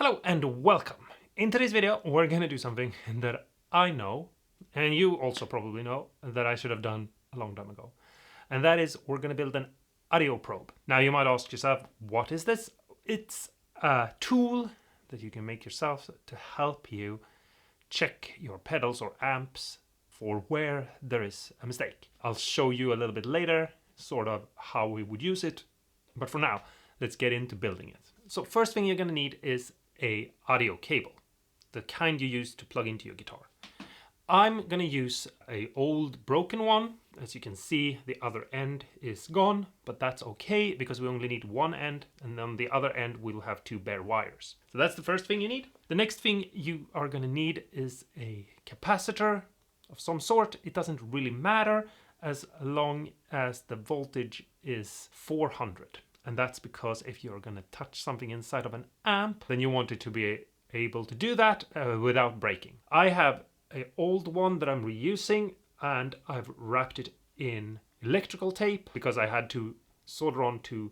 Hello and welcome. In today's video we're gonna do something that I know, and you also probably know, that I should have done a long time ago. And that is we're gonna build an audio probe. Now you might ask yourself, what is this? It's a tool that you can make yourself to help you check your pedals or amps for where there is a mistake. I'll show you a little bit later sort of how we would use it, but for now let's get into building it. So first thing you're going to need is a audio cable, the kind you use to plug into your guitar. I'm going to use a old broken one. As you can see, the other end is gone, but that's okay because we only need one end, and on the other end we'll have two bare wires. So that's the first thing you need. The next thing you are going to need is a capacitor of some sort. It doesn't really matter as long as the voltage is 400. And that's because if you're going to touch something inside of an amp, then you want it to be able to do that without breaking. I have an old one that I'm reusing, and I've wrapped it in electrical tape because I had to solder on to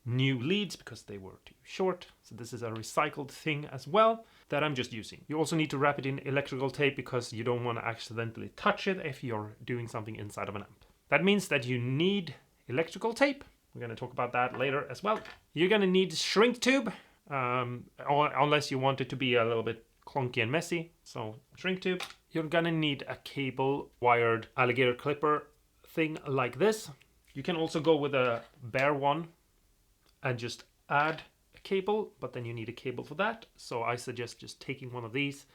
new leads because they were too short. So this is a recycled thing as well that I'm just using. You also need to wrap it in electrical tape because you don't want to accidentally touch it if you're doing something inside of an amp. That means that you need electrical tape. We're going to talk about that later as well. You're going to need shrink tube, unless you want it to be a little bit clunky and messy. So shrink tube. You're going to need a cable wired alligator clipper thing like this. You can also go with a bare one and just add a cable, but then you need a cable for that. So I suggest just taking one of these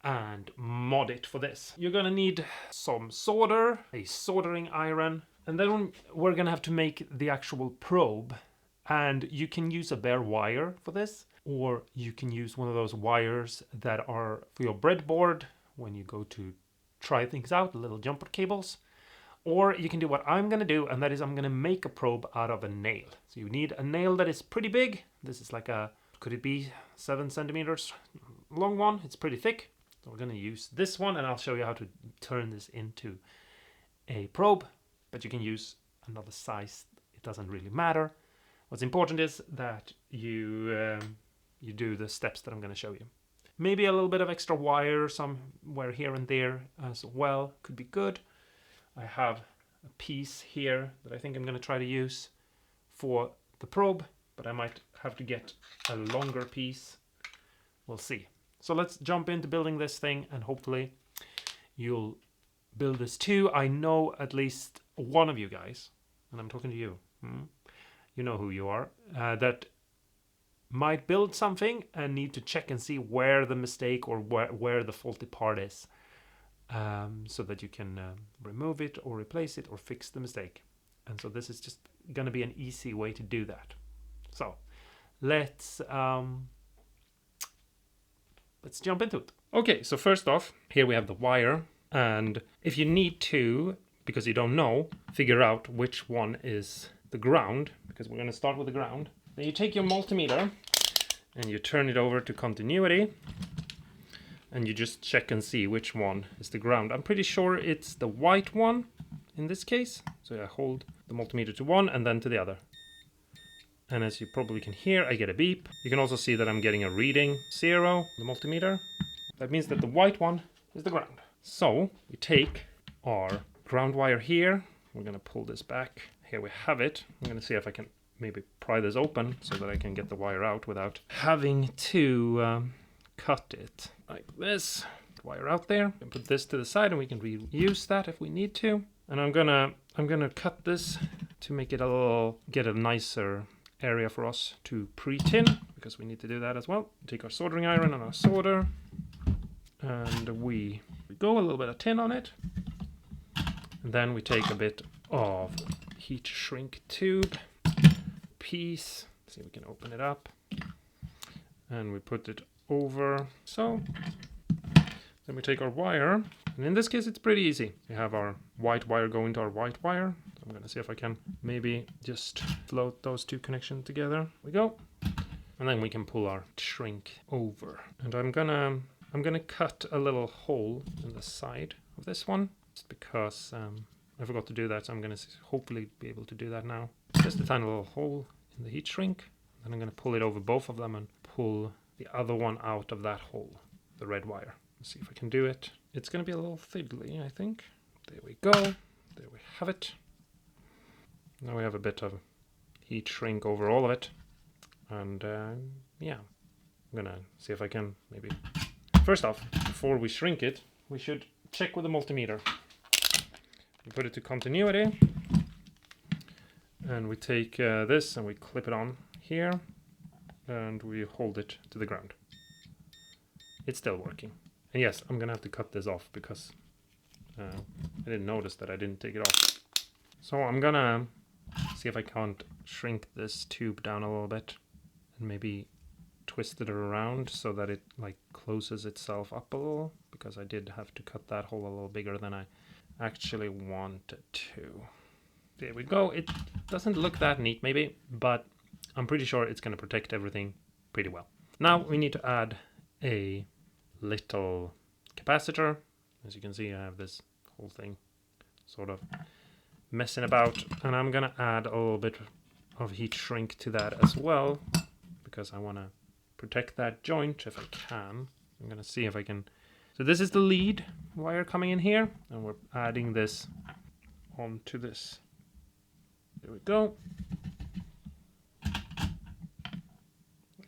and mod it for this. You're going to need some solder, a soldering iron, and then we're going to have to make the actual probe. And you can use a bare wire for this, or you can use one of those wires that are for your breadboard when you go to try things out, little jumper cables. Or you can do what I'm going to do, and that is I'm going to make a probe out of a nail. So you need a nail that is pretty big. This is like a, could it be 7 centimeters long one? It's pretty thick. So we're going to use this one, and I'll show you how to turn this into a probe. But you can use another size. It doesn't really matter. What's important is that you do the steps that I'm going to show you. Maybe a little bit of extra wire somewhere here and there as well could be good. I have a piece here that I think I'm going to try to use for the probe, but I might have to get a longer piece. We'll see. So let's jump into building this thing, and hopefully you'll build this too. I know at least one of you guys, and I'm talking to you, you know who you are, that might build something and need to check and see where the mistake or where the faulty part is, so that you can remove it or replace it or fix the mistake. And so this is just going to be an easy way to do that. So let's jump into it. Okay, so first off, here we have the wire, and if you need to, because you don't know, figure out which one is the ground, because we're going to start with the ground. Then you take your multimeter and you turn it over to continuity, and you just check and see which one is the ground. I'm pretty sure it's the white one in this case. So I hold the multimeter to one and then to the other. And as you probably can hear, I get a beep. You can also see that I'm getting a reading 0, the multimeter. That means that the white one is the ground. So we take our ground wire here. We're going to pull this back. Here we have it. I'm going to see if I can maybe pry this open so that I can get the wire out without having to cut it like this. Wire out there. And put this to the side, and we can reuse that if we need to. And I'm gonna cut this to make it get a nicer area for us to pre-tin, because we need to do that as well. Take our soldering iron and our solder, and we go a little bit of tin on it. And then we take a bit of heat shrink tube piece. See if we can open it up. And we put it over. So then we take our wire. And in this case, it's pretty easy. We have our white wire going to our white wire. I'm going to see if I can maybe just float those two connections together. There we go. And then we can pull our shrink over. And I'm gonna cut a little hole in the side of this one, just because I forgot to do that. So I'm gonna hopefully be able to do that now. Just a tiny little hole in the heat shrink. Then I'm gonna pull it over both of them and pull the other one out of that hole, the red wire. Let's see if I can do it. It's going to be a little fiddly, I think. There we go. There we have it. Now we have a bit of heat shrink over all of it. And yeah, I'm going to see if I can maybe... First off, before we shrink it, we should check with the multimeter. We put it to continuity. And we take this and we clip it on here. And we hold it to the ground. It's still working. And yes, I'm gonna have to cut this off because I didn't notice that I didn't take it off. So I'm gonna see if I can't shrink this tube down a little bit and maybe twist it around so that it like closes itself up a little, because I did have to cut that hole a little bigger than I actually wanted to. There we go. It doesn't look that neat maybe, but I'm pretty sure it's going to protect everything pretty well. Now we need to add a little capacitor. As you can see, I have this whole thing sort of messing about, and I'm going to add a little bit of heat shrink to that as well, because I want to protect that joint if I can. I'm going to see if I can. So this is the lead wire coming in here, and we're adding this onto this. There we go.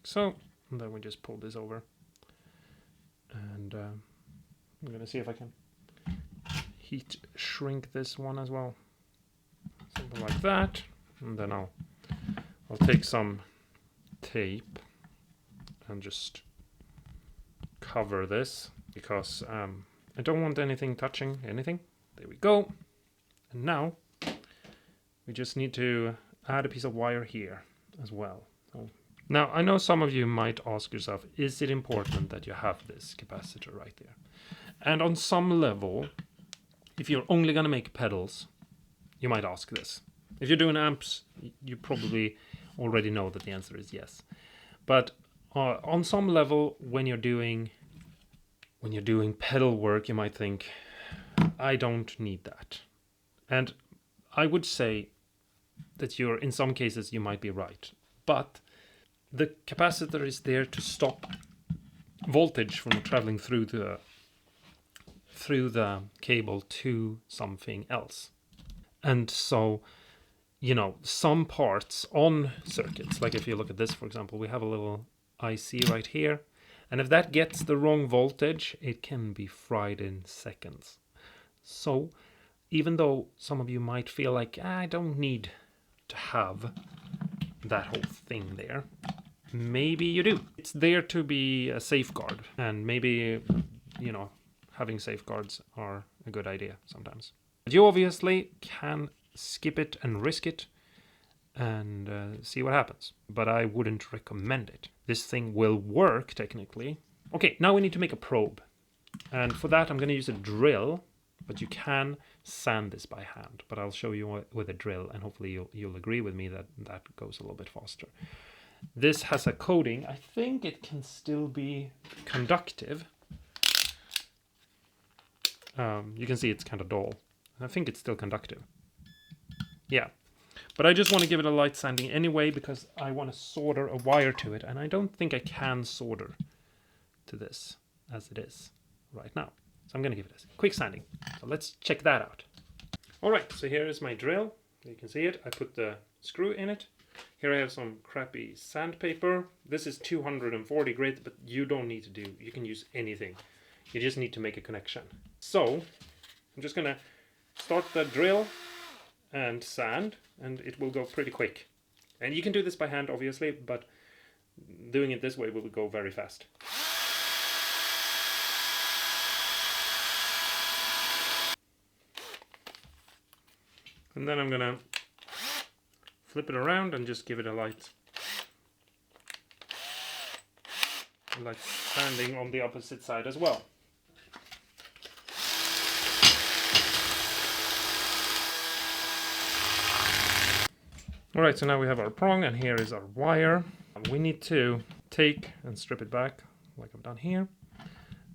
So, and then we just pull this over, and I'm going to see if I can heat shrink this one as well, something like that. And then I'll take some tape and just cover this, because I don't want anything touching anything. There we go. And now we just need to add a piece of wire here as well. So, now, I know some of you might ask yourself, is it important that you have this capacitor right there? And on some level, if you're only going to make pedals, you might ask this. If you're doing amps, you probably already know that the answer is yes. But on some level, when you're doing pedal work, you might think, I don't need that. And I would say that in some cases, you might be right. But the capacitor is there to stop voltage from traveling through the cable to something else. And so, you know, some parts on circuits, like if you look at this, for example, we have a little IC right here. And if that gets the wrong voltage, it can be fried in seconds. So even though some of you might feel like, I don't need to have that whole thing there, maybe you do. It's there to be a safeguard, and maybe, you know, having safeguards are a good idea sometimes. But you obviously can skip it and risk it and see what happens. But I wouldn't recommend it. This thing will work technically. Okay, now we need to make a probe. And for that I'm going to use a drill, but you can sand this by hand. But I'll show you with a drill, and hopefully you'll agree with me that that goes a little bit faster. This has a coating. I think it can still be conductive. You can see it's kind of dull. I think it's still conductive. Yeah. But I just want to give it a light sanding anyway, because I want to solder a wire to it, and I don't think I can solder to this as it is right now. So I'm going to give it a quick sanding. So let's check that out. Alright, so here is my drill. You can see it. I put the screw in it. Here I have some crappy sandpaper. This is 240 grit, but you don't need to do. You can use anything. You just need to make a connection. So I'm just going to start the drill and sand, and it will go pretty quick. And you can do this by hand, obviously, but doing it this way will go very fast. And then I'm going to flip it around and just give it a light sanding on the opposite side as well. Alright, so now we have our prong, and here is our wire. We need to take and strip it back like I've done here,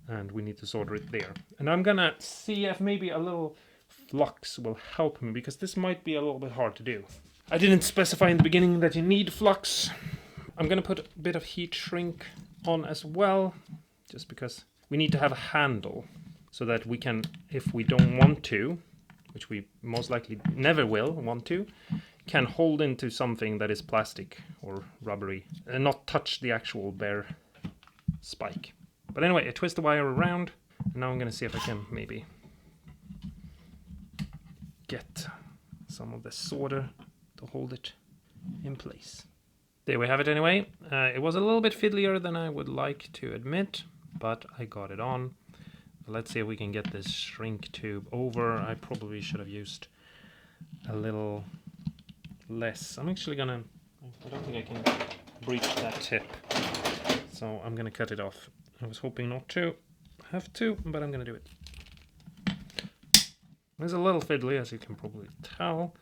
and we need to solder it there. And I'm gonna see if maybe a little flux will help me, because this might be a little bit hard to do. I didn't specify in the beginning that you need flux. I'm gonna put a bit of heat shrink on as well, just because we need to have a handle so that we can, if we don't want to, which we most likely never will want to, can hold into something that is plastic or rubbery and not touch the actual bare spike. But anyway, I twist the wire around, and now I'm going to see if I can maybe get some of the solder to hold it in place. There we have it anyway. It was a little bit fiddlier than I would like to admit, but I got it on. Let's see if we can get this shrink tube over. I probably should have used a little less. I'm actually gonna, I don't think I can breach that tip, so I'm gonna cut it off. I was hoping not to have to, but I'm gonna do it. It's a little fiddly, as you can probably tell,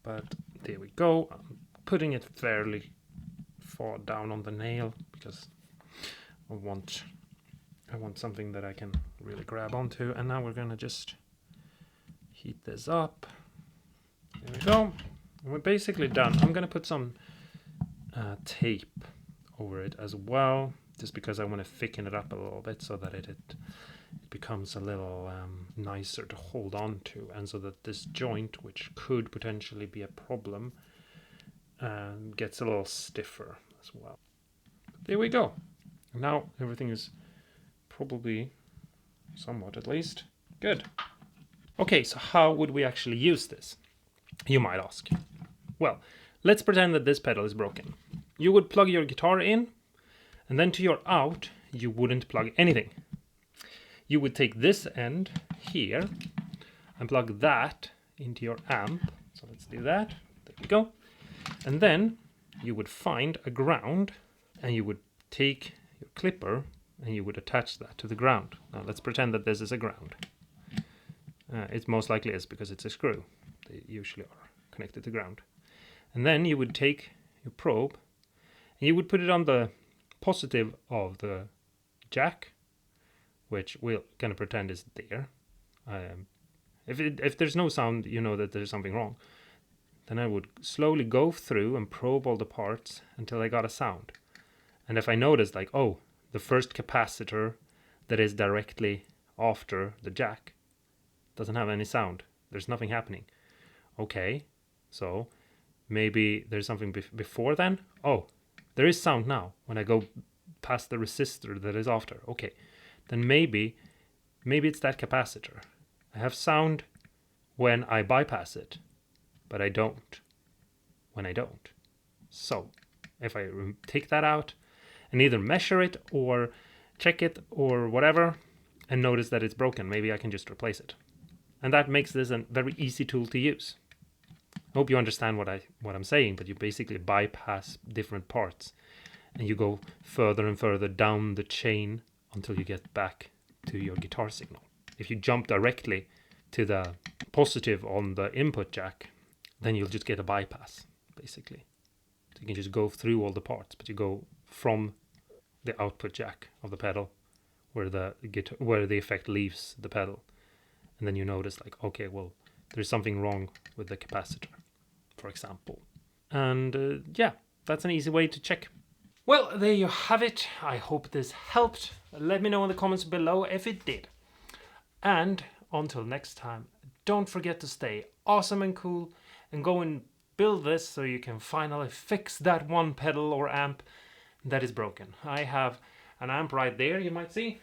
but there we go. I'm putting it fairly far down on the nail because I want something that I can really grab onto. And now we're gonna just heat this up. There we go. And we're basically done. I'm gonna put some tape over it as well, just because I want to thicken it up a little bit so that it becomes a little nicer to hold on to, and so that this joint, which could potentially be a problem, gets a little stiffer as well. There we go. Now everything is probably, somewhat at least, good. Okay, so how would we actually use this? You might ask. Well, let's pretend that this pedal is broken. You would plug your guitar in, and then to your out, you wouldn't plug anything. You would take this end here and plug that into your amp. So let's do that. There we go. And then you would find a ground, and you would take your clipper and you would attach that to the ground. Now let's pretend that this is a ground. It most likely is because it's a screw. They usually are connected to ground. And then you would take your probe and you would put it on the positive of the jack, which we're going to pretend is there. If there's no sound, you know that there's something wrong. Then I would slowly go through and probe all the parts until I got a sound. And if I noticed, like, oh, the first capacitor that is directly after the jack doesn't have any sound, there's nothing happening. Okay, so maybe there's something before then. Oh, there is sound now when I go past the resistor that is after. Okay, then maybe it's that capacitor. I have sound when I bypass it, but I don't when I don't. So if I take that out and either measure it or check it or whatever and notice that it's broken, maybe I can just replace it. And that makes this a very easy tool to use. I hope you understand what I'm saying, but you basically bypass different parts and you go further and further down the chain until you get back to your guitar signal. If you jump directly to the positive on the input jack, then you'll just get a bypass, basically. So you can just go through all the parts, but you go from the output jack of the pedal where the effect leaves the pedal. And then you notice, like, okay, well, there's something wrong with the capacitor, for example. And yeah, that's an easy way to check. Well, there you have it. I hope this helped. Let me know in the comments below if it did. And until next time, don't forget to stay awesome and cool and go and build this so you can finally fix that one pedal or amp that is broken. I have an amp right there, you might see,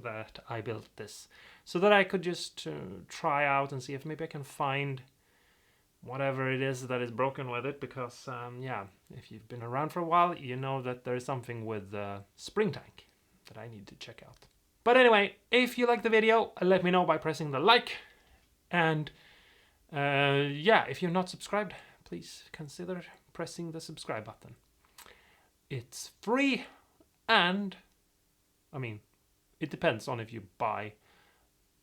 that I built this so that I could just try out and see if maybe I can find whatever it is that is broken with it, because yeah, if you've been around for a while, you know that there's something with the spring tank that I need to check out. But anyway, if you like the video, let me know by pressing the like, and yeah, if you're not subscribed, please consider pressing the subscribe button. It's free, and I mean, it depends on if you buy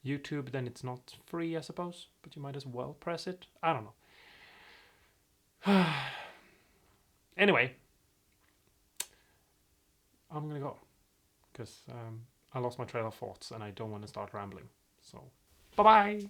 YouTube, then it's not free, I suppose, but you might as well press it. I don't know. Anyway, I'm gonna go because I lost my trail of thoughts and I don't want to start rambling. So, bye-bye!